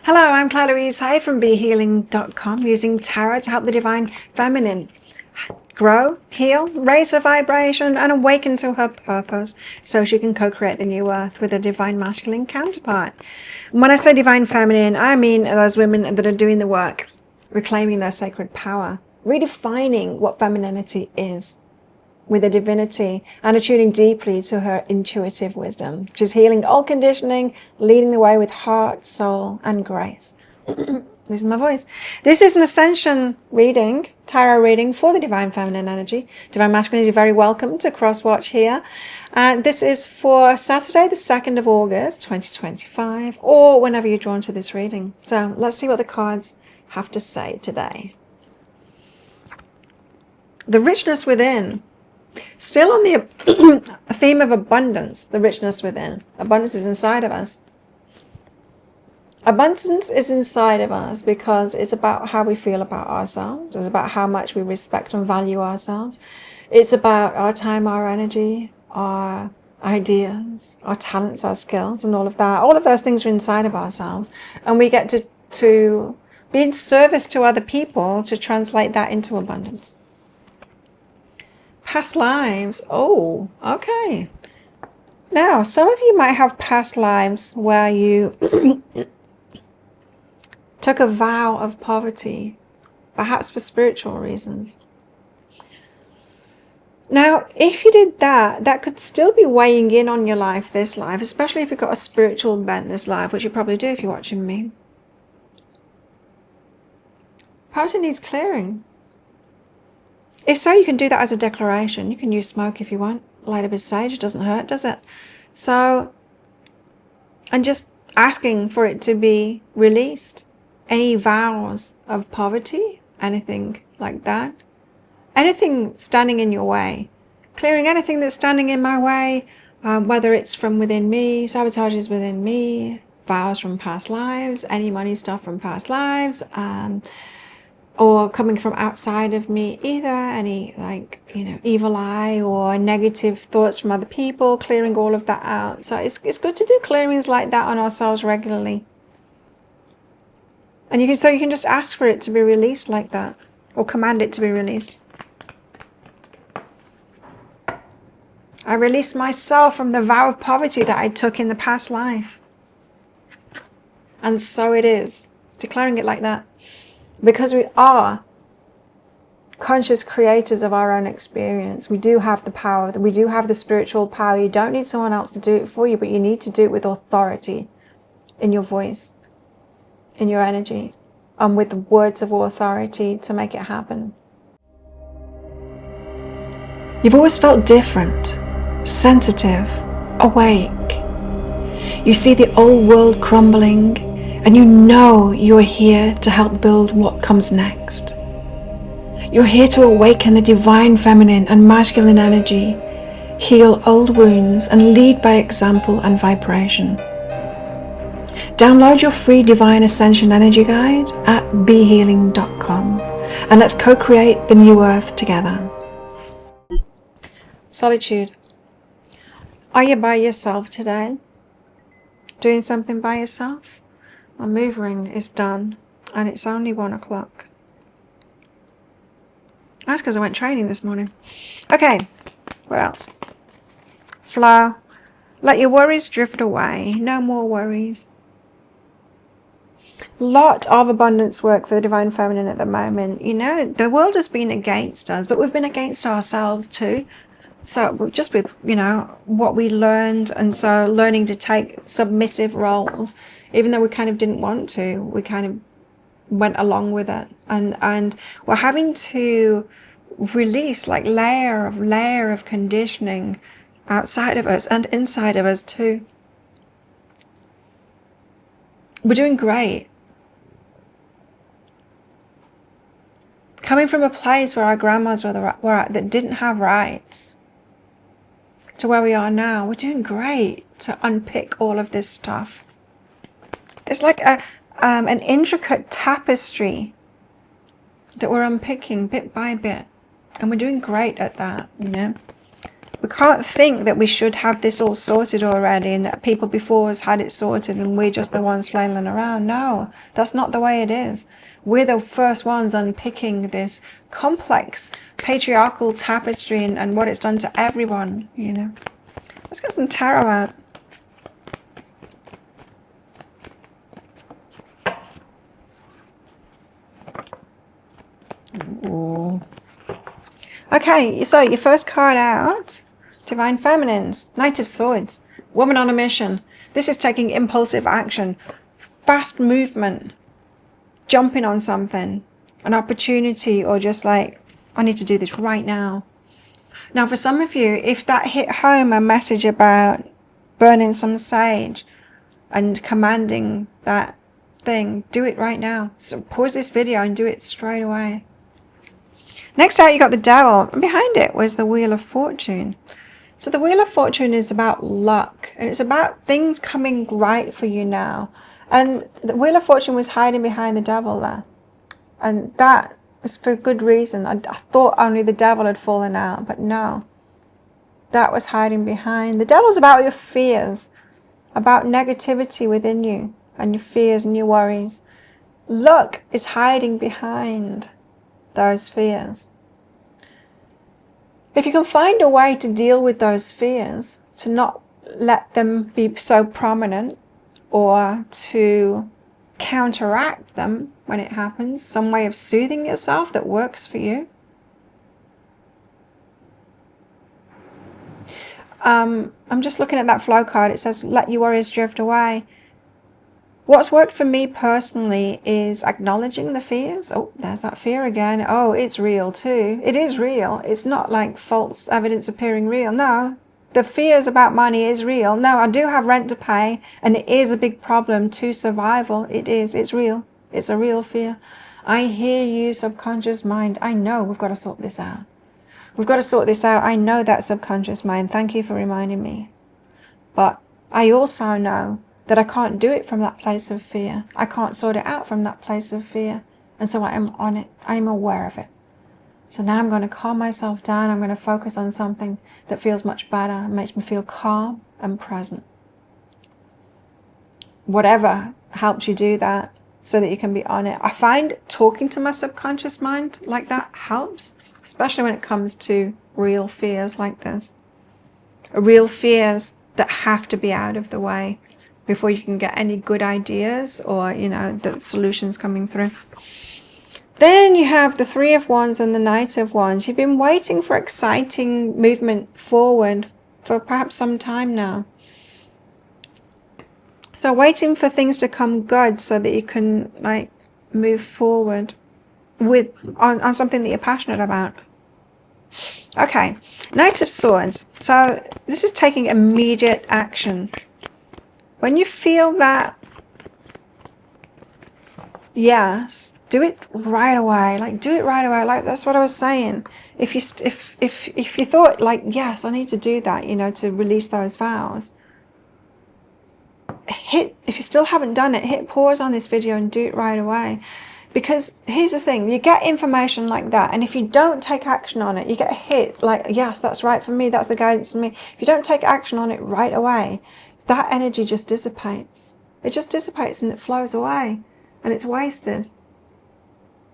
Hello, I'm Claire Louise Hay from BeHealing.com, using tarot to help the divine feminine grow, heal, raise her vibration, and awaken to her purpose so she can co-create the new earth with a divine masculine counterpart. And when I say divine feminine, I mean those women that are doing the work, reclaiming their sacred power, redefining what femininity is with a divinity, and attuning deeply to her intuitive wisdom. She's healing all conditioning, leading the way with heart, soul, and grace. Losing my voice. This is an Ascension reading, tarot reading for the divine feminine energy. Divine masculine, you're very welcome to cross watch here. This is for Saturday, the 2nd of August, 2025, or whenever you're drawn to this reading. So let's see what the cards have to say today. The richness within. Still on the theme of abundance, the richness within. Abundance is inside of us. Abundance is inside of us because it's about how we feel about ourselves. It's about how much we respect and value ourselves. It's about our time, our energy, our ideas, our talents, our skills, and all of that. All of those things are inside of ourselves. And we get to be in service to other people to translate that into abundance. Past lives. Oh, okay. Now, some of you might have past lives where you took a vow of poverty, perhaps for spiritual reasons. Now, if you did that, that could still be weighing in on your life, this life, especially if you've got a spiritual bent this life, which you probably do if you're watching me. Poverty needs clearing. If so, you can do that as a declaration. You can use smoke if you want. Light a bit of sage. It doesn't hurt, does it? So, and just asking for it to be released. Any vows of poverty, anything like that. Anything standing in your way. Clearing anything that's standing in my way, whether it's from within me, sabotages within me, vows from past lives, any money stuff from past lives, or coming from outside of me either, any evil eye or negative thoughts from other people, clearing all of that out. So it's good to do clearings like that on ourselves regularly. And you can just ask for it to be released like that, or command it to be released. I release myself from the vow of poverty that I took in the past life. And so it is. Declaring it like that. Because we are conscious creators of our own experience. We do have the power. We do have the spiritual power. You don't need someone else to do it for you, but you need to do it with authority in your voice, in your energy, and with the words of authority to make it happen. You've always felt different, sensitive, awake. You see the old world crumbling, and you know you're here to help build what comes next. You're here to awaken the divine feminine and masculine energy, heal old wounds, and lead by example and vibration. Download your free Divine Ascension Energy Guide at BeHealing.com, and let's co-create the new earth together. Solitude. Are you by yourself today? Doing something by yourself? My move ring is done, and it's only 1 o'clock. That's because I went training this morning. Okay, what else? Flow. Let your worries drift away. No more worries. Lot of abundance work for the divine feminine at the moment. You know, the world has been against us, but we've been against ourselves too. So just with, what we learned, and so learning to take submissive roles, even though we kind of didn't want to, we kind of went along with it. And we're having to release like layer of conditioning outside of us and inside of us too. We're doing great. Coming from a place where our grandmas were at, that didn't have rights, to where we are now, we're doing great to unpick all of this stuff. It's like an intricate tapestry that we're unpicking bit by bit, and we're doing great at that. We can't think that we should have this all sorted already and that people before us had it sorted and we're just the ones flailing around. No, that's not the way it is. We're the first ones unpicking this complex patriarchal tapestry and what it's done to everyone, you know. Let's get some tarot out. Ooh. Okay, so your first card out, Divine Feminines, Knight of Swords, Woman on a Mission. This is taking impulsive action, fast movement, jumping on something, an opportunity, or just like, I need to do this right now. Now, for some of you, if that hit home, a message about burning some sage and commanding that thing, do it right now. So pause this video and do it straight away. Next out, you got the Devil, and behind it was the Wheel of Fortune. So the Wheel of Fortune is about luck, and it's about things coming right for you now. And the Wheel of Fortune was hiding behind the Devil there. And that was for good reason. I thought only the Devil had fallen out, but no. That was hiding behind. The Devil's about your fears, about negativity within you, and your fears and your worries. Luck is hiding behind those fears. If you can find a way to deal with those fears, to not let them be so prominent, or to counteract them when it happens, some way of soothing yourself that works for you. I'm just looking at that flow card. It says, let your worries drift away. What's worked for me personally is acknowledging the fears. Oh, there's that fear again. Oh, it's real too. It is real. It's not like false evidence appearing real. No, the fears about money is real. No, I do have rent to pay, and it is a big problem to survival. It is. It's real. It's a real fear. I hear you, subconscious mind. I know we've got to sort this out. We've got to sort this out. I know that, subconscious mind. Thank you for reminding me. But I also know that I can't do it from that place of fear. I can't sort it out from that place of fear. And so I am on it. I am aware of it. So now I'm going to calm myself down. I'm going to focus on something that feels much better, makes me feel calm and present. Whatever helps you do that so that you can be on it. I find talking to my subconscious mind like that helps, especially when it comes to real fears like this. Real fears that have to be out of the way before you can get any good ideas or, you know, the solutions coming through. Then you have the Three of Wands and the Knight of Wands. You've been waiting for exciting movement forward for perhaps some time now. So waiting for things to come good so that you can like move forward with on something that you're passionate about. Okay, Knight of Swords. So this is taking immediate action. When you feel that, yes, do it right away. Like, do it right away. Like, that's what I was saying. If you thought, like, yes, I need to do that, you know, to release those vows, if you still haven't done it, hit pause on this video and do it right away. Because here's the thing, you get information like that, and if you don't take action on it, you get hit like, yes, that's right for me, that's the guidance for me. If you don't take action on it right away, that energy just dissipates. It just dissipates and it flows away and it's wasted.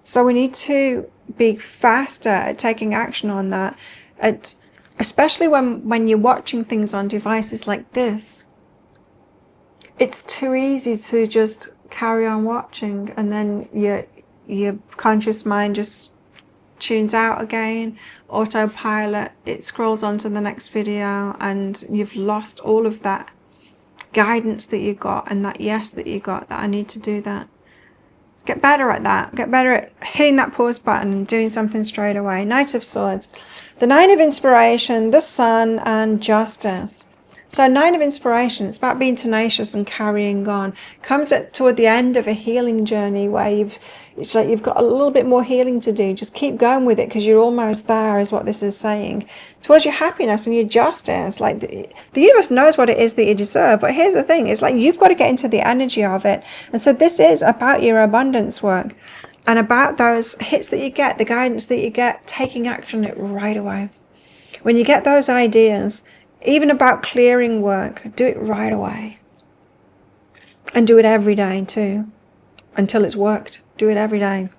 So we need to be faster at taking action on that, especially when you're watching things on devices like this. It's too easy to just carry on watching, and then your conscious mind just tunes out again, autopilot, it scrolls on to the next video, and you've lost all of that guidance that you got and that yes that you got, that I need to do that. Get better at that. Get better at hitting that pause button and doing something straight away. Knight of Swords, the Nine of Inspiration, the Sun, and Justice. So Nine of Inspiration, it's about being tenacious and carrying on. Comes toward the end of a healing journey where it's like you've got a little bit more healing to do. Just keep going with it because you're almost there, is what this is saying. Towards your happiness and your justice. Like the universe knows what it is that you deserve. But here's the thing, it's like you've got to get into the energy of it. And so this is about your abundance work and about those hits that you get, the guidance that you get, taking action right away. When you get those ideas, even about clearing work, do it right away. And do it every day too, until it's worked. Do it every day.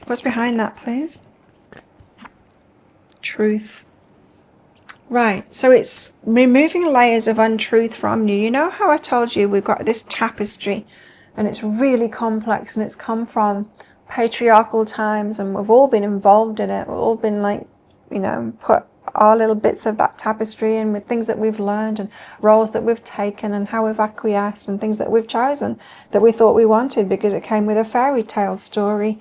What's behind that, please? Truth. Right, so it's removing layers of untruth from you. You know how I told you we've got this tapestry and it's really complex and it's come from patriarchal times and we've all been involved in it. We've all been like, you know, put our little bits of that tapestry in with things that we've learned and roles that we've taken and how we've acquiesced and things that we've chosen that we thought we wanted because it came with a fairy tale story.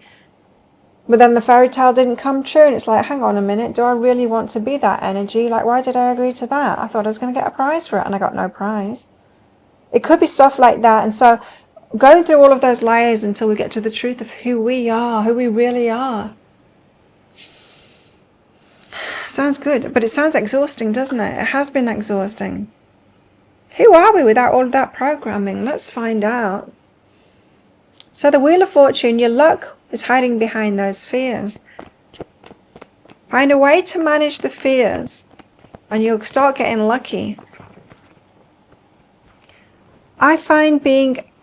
But then the fairy tale didn't come true and it's like, hang on a minute, do I really want to be that energy? Like, why did I agree to that? I thought I was going to get a prize for it and I got no prize. It could be stuff like that. And so going through all of those layers until we get to the truth of who we are, who we really are. Sounds good, but it sounds exhausting, doesn't it? It has been exhausting. Who are we without all of that programming? Let's find out. So the Wheel of Fortune, your luck is hiding behind those fears. Find a way to manage the fears and you'll start getting lucky. I find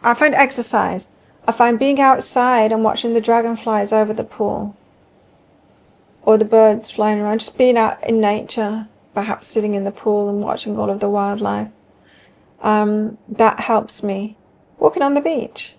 exercise. I find being outside and watching the dragonflies over the pool. Or the birds flying around, just being out in nature, perhaps sitting in the pool and watching all of the wildlife. That helps me. Walking on the beach.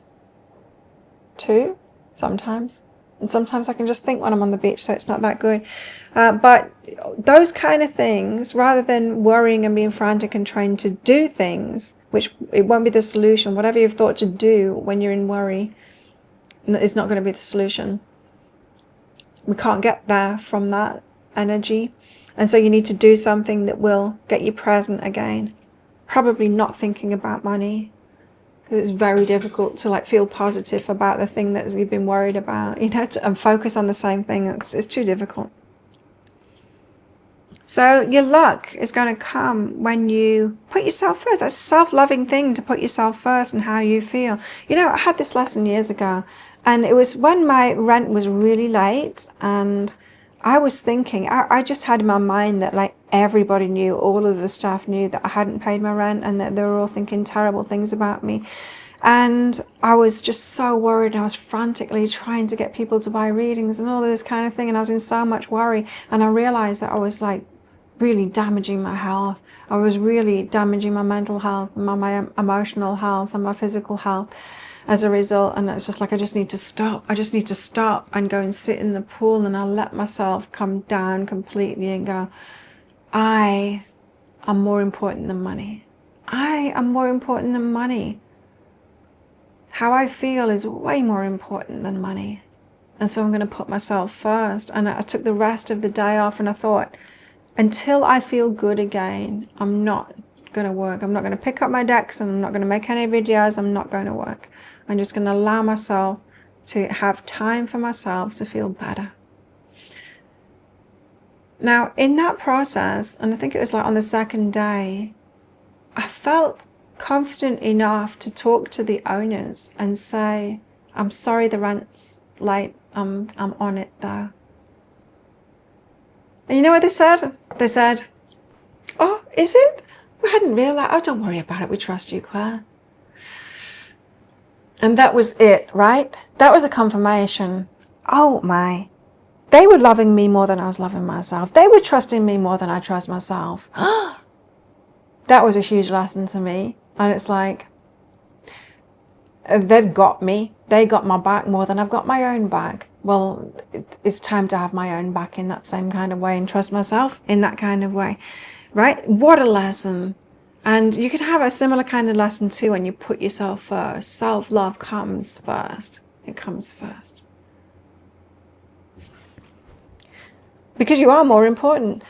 Too, sometimes. And sometimes I can just think when I'm on the beach, so it's not that good. But those kind of things, rather than worrying and being frantic and trying to do things, which it won't be the solution. Whatever you've thought to do when you're in worry is not going to be the solution. We can't get there from that energy. And so you need to do something that will get you present again. Probably not thinking about money. Because it's very difficult to like feel positive about the thing that you've been worried about. You know, and focus on the same thing. It's too difficult. So your luck is going to come when you put yourself first. That's a self-loving thing to put yourself first and how you feel. You know, I had this lesson years ago. And it was when my rent was really late and I was thinking, I just had in my mind that like everybody knew, all of the staff knew that I hadn't paid my rent and that they were all thinking terrible things about me. And I was just so worried. I was frantically trying to get people to buy readings and all of this kind of thing. And I was in so much worry. And I realized that I was like really damaging my health. I was really damaging my mental health, my emotional health and my physical health. As a result, and it's just like I just need to stop and go and sit in the pool and I'll let myself come down completely and go, I am more important than money. I am more important than money. How I feel is way more important than money. And so I'm going to put myself first. And I took the rest of the day off and I thought, until I feel good again, I'm not going to work. I'm not going to pick up my decks and I'm not going to make any videos. I'm not going to work. I'm just going to allow myself to have time for myself to feel better. Now, in that process, and I think it was like on the second day, I felt confident enough to talk to the owners and say, I'm sorry the rent's late. I'm on it though. And you know what they said? They said, oh, is it? We hadn't realized. Oh, don't worry about it. We trust you, Claire. And that was it, right? That was the confirmation. Oh my. They were loving me more than I was loving myself. They were trusting me more than I trust myself. That was a huge lesson to me. And it's like, they've got me. They got my back more than I've got my own back. Well, it's time to have my own back in that same kind of way and trust myself in that kind of way, right? What a lesson. And you could have a similar kind of lesson too when you put yourself first. Self-love comes first. It comes first. Because you are more important.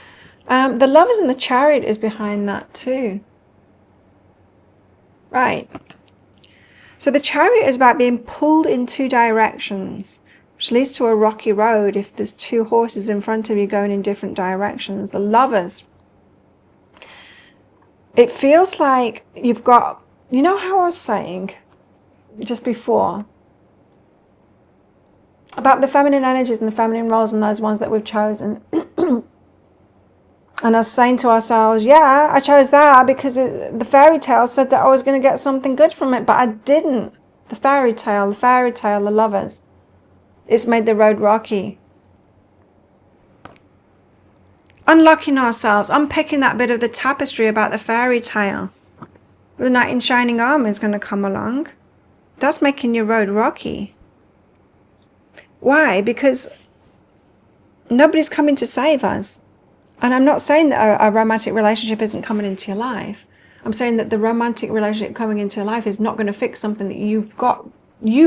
The Lovers and the Chariot is behind that too. Right. So the Chariot is about being pulled in two directions, which leads to a rocky road if there's two horses in front of you going in different directions. The Lovers. It feels like you've got, you know how I was saying just before, about the feminine energies and the feminine roles and those ones that we've chosen. And us saying to ourselves, yeah, I chose that because the fairy tale said that I was going to get something good from it, but I didn't. The fairy tale, the lovers. It's made the road rocky. Unlocking ourselves, unpicking that bit of the tapestry about the fairy tale. The knight in shining armor is going to come along. That's making your road rocky. Why? Because nobody's coming to save us. And I'm not saying that a romantic relationship isn't coming into your life. I'm saying that the romantic relationship coming into your life is not going to fix something that you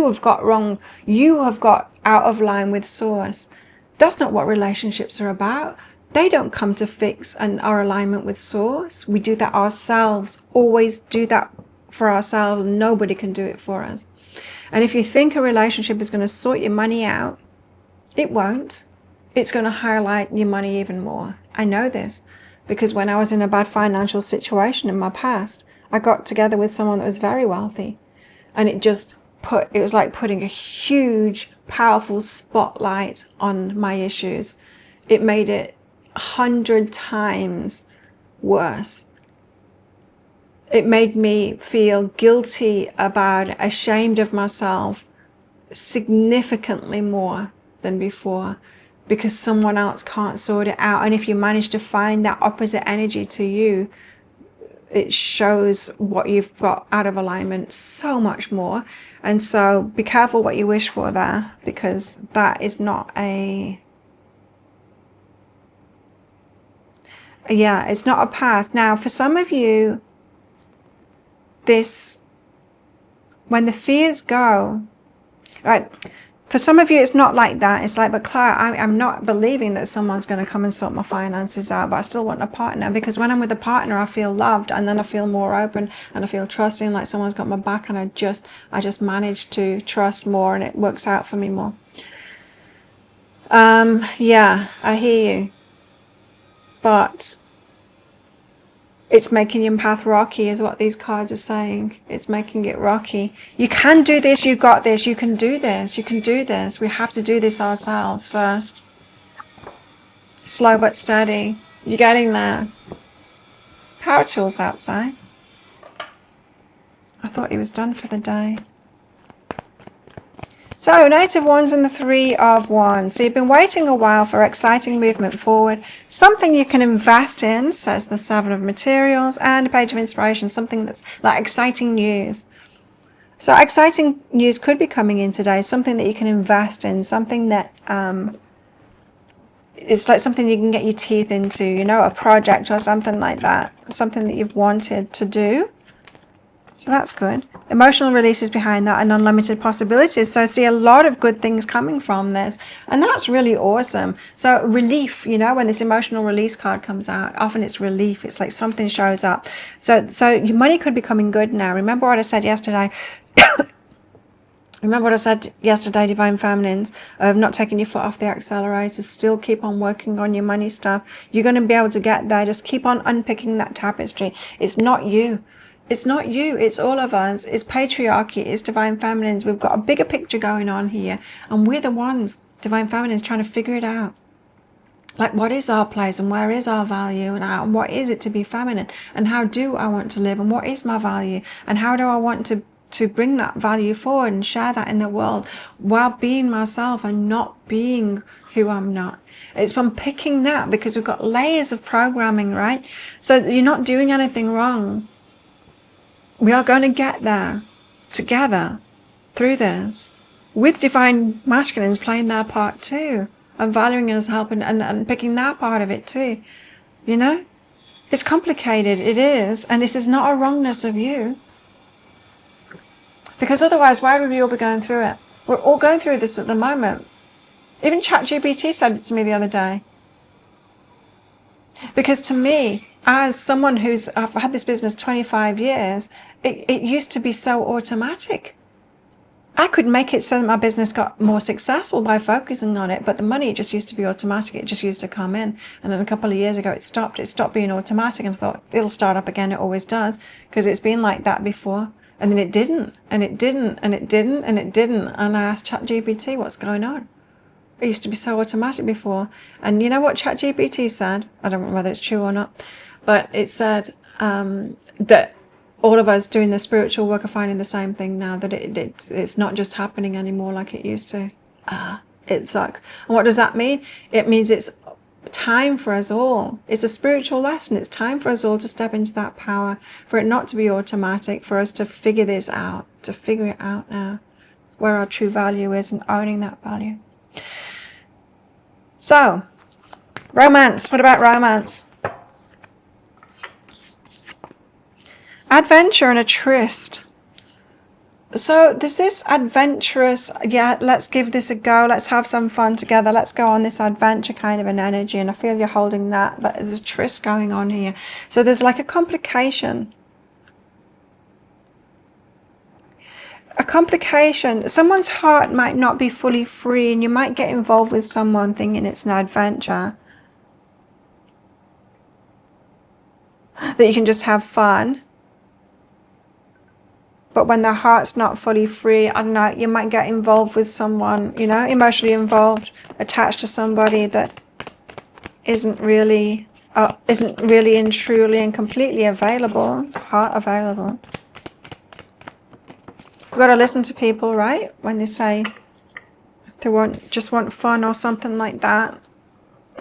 have got wrong. You have got out of line with source. That's not what relationships are about. They don't come to fix our alignment with source. We do that ourselves. Always do that for ourselves. Nobody can do it for us. And if you think a relationship is going to sort your money out, it won't. It's going to highlight your money even more. I know this because when I was in a bad financial situation in my past, I got together with someone that was very wealthy, and it was like putting a huge, powerful spotlight on my issues. It made it 100 times worse. It made me feel guilty about, ashamed of myself, significantly more than before, because someone else can't sort it out. And if you manage to find that opposite energy to you, it shows what you've got out of alignment so much more. And so be careful what you wish for there, because that is not it's not a path. Now, for some of you, when the fears go, right, for some of you, it's not like that. It's like, but Claire, I'm not believing that someone's going to come and sort my finances out, but I still want a partner, because when I'm with a partner, I feel loved, and then I feel more open, and I feel trusting, like someone's got my back, and I just manage to trust more, and it works out for me more. Yeah, I hear you. But it's making your path rocky is what these cards are saying. It's making it rocky. You can do this. You got this. You can do this. You can do this. We have to do this ourselves first. Slow but steady. You're getting there. Power tools outside. I thought he was done for the day. So, Knight of Wands and the Three of Wands. So you've been waiting a while for exciting movement forward. Something you can invest in, says the Seven of Materials, and a Page of Inspiration. Something that's like exciting news. So exciting news could be coming in today. Something that you can invest in. Something that it's like something you can get your teeth into. You know, a project or something like that. Something that you've wanted to do. So that's good. Emotional releases behind that and unlimited possibilities. So I see a lot of good things coming from this. And that's really awesome. So relief, you know, when this emotional release card comes out, often it's relief. It's like something shows up. So your money could be coming good now. Remember what I said yesterday? Remember what I said yesterday, Divine Feminines, of not taking your foot off the accelerator. Still keep on working on your money stuff. You're going to be able to get there. Just keep on unpicking that tapestry. It's not you. It's not you, it's all of us. It's patriarchy, it's Divine Feminines. We've got a bigger picture going on here. And we're the ones, Divine Feminines, trying to figure it out. Like, what is our place and where is our value, and what is it to be feminine? And how do I want to live, and what is my value? And how do I want to bring that value forward and share that in the world while being myself and not being who I'm not? It's from picking that, because we've got layers of programming, right? So you're not doing anything wrong. We are going to get there together through this, with Divine Masculines playing their part too, and valuing us, helping and picking their part of it too. You know, it's complicated. It is. And this is not a wrongness of you, because otherwise, why would we all be going through it? We're all going through this at the moment. Even ChatGPT said it to me the other day. Because to me, as someone I've had this business 25 years, it used to be so automatic. I could make it so that my business got more successful by focusing on it, but the money just used to be automatic. It just used to come in. And then a couple of years ago, it stopped. It stopped being automatic, and I thought, it'll start up again. It always does, because it's been like that before. And then it didn't, and it didn't, and it didn't, and it didn't. And I asked ChatGPT, what's going on? It used to be so automatic before. And you know what ChatGPT said? I don't know whether it's true or not, but it said that all of us doing the spiritual work are finding the same thing now, that it's not just happening anymore like it used to. It sucks. And what does that mean? It means it's time for us all. It's a spiritual lesson. It's time for us all to step into that power, for it not to be automatic, for us to figure this out, to figure it out now, where our true value is, and owning that value. So, romance. What about romance? Adventure and a tryst. So there's this adventurous, yeah, let's give this a go, let's have some fun together, let's go on this adventure kind of an energy, and I feel you're holding that, but there's a tryst going on here. So there's like a complication. Someone's heart might not be fully free, and you might get involved with someone thinking it's an adventure, that you can just have fun. But when their heart's not fully free, I don't know, you might get involved with someone, you know, emotionally involved, attached to somebody that isn't really and truly and completely available, heart available. You've got to listen to people, right? When they say they just want fun or something like that.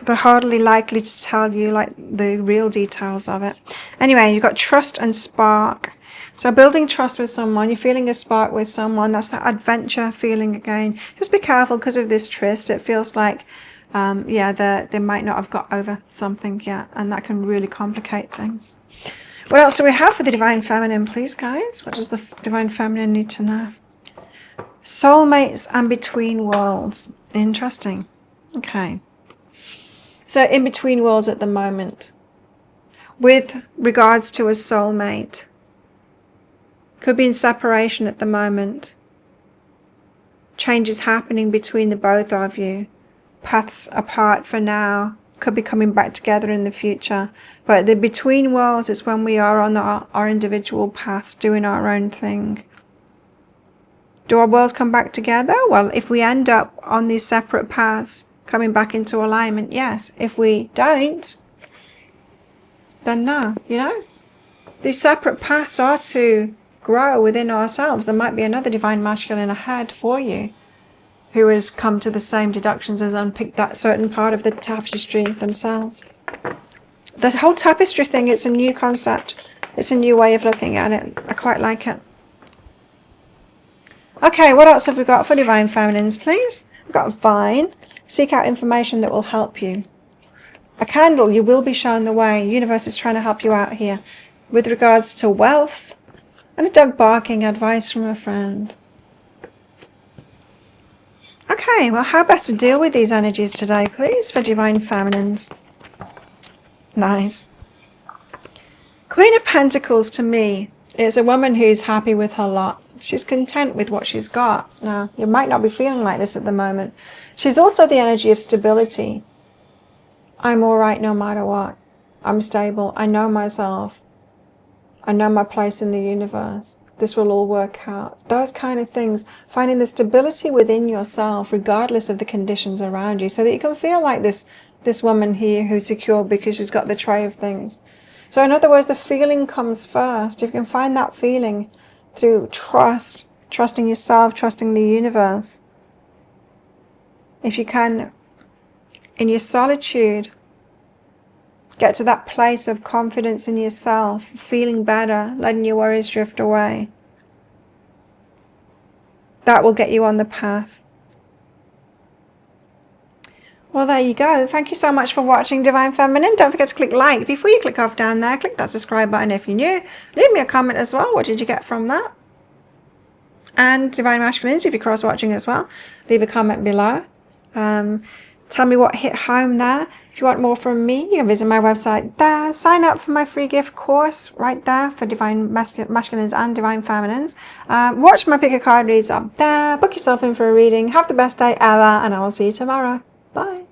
They're hardly likely to tell you like the real details of it. Anyway, you've got trust and spark. So building trust with someone, you're feeling a spark with someone, that's that adventure feeling again. Just be careful because of this tryst. It feels like, they might not have got over something yet, and that can really complicate things. What else do we have for the Divine Feminine, please, guys? What does the Divine Feminine need to know? Soulmates and between worlds. Interesting. Okay. So in between worlds at the moment, with regards to a soulmate, could be in separation at the moment. Changes happening between the both of you. Paths apart for now. Could be coming back together in the future. But the between worlds is when we are on our individual paths, doing our own thing. Do our worlds come back together? Well, if we end up on these separate paths, coming back into alignment, yes. If we don't, then no, you know. These separate paths are to grow within ourselves. There might be another Divine Masculine ahead for you who has come to the same deductions as unpicked that certain part of the tapestry themselves. The whole tapestry thing, it's a new concept. It's a new way of looking at it. I quite like it. Okay, what else have we got for Divine Feminines, please? We've got Vine. Seek out information that will help you. A candle, you will be shown the way. Universe is trying to help you out here. With regards to wealth, and a dog barking, advice from a friend. Okay, well, how best to deal with these energies today, please, for Divine Feminines? Nice. Queen of Pentacles, to me, is a woman who's happy with her lot. She's content with what she's got. Now, you might not be feeling like this at the moment. She's also the energy of stability. I'm all right no matter what. I'm stable. I know myself. I know my place in the universe. This will all work out. Those kind of things. Finding the stability within yourself, regardless of the conditions around you, so that you can feel like this woman here who's secure because she's got the tray of things. So in other words, the feeling comes first. If you can find that feeling through trust, trusting yourself, trusting the universe. If you can, in your solitude, get to that place of confidence in yourself, feeling better, letting your worries drift away. That will get you on the path. Well, there you go. Thank you so much for watching Divine Feminine. Don't forget to click like. Before you click off down there, click that subscribe button if you're new. Leave me a comment as well. What did you get from that? And Divine Masculines, if you're cross-watching as well, leave a comment below. Tell me what hit home there. If you want more from me, you can visit my website there. Sign up for my free gift course right there for Divine Masculines and Divine Feminines. Watch my pick a card reads up there. Book yourself in for a reading. Have the best day ever, and I will see you tomorrow. Bye.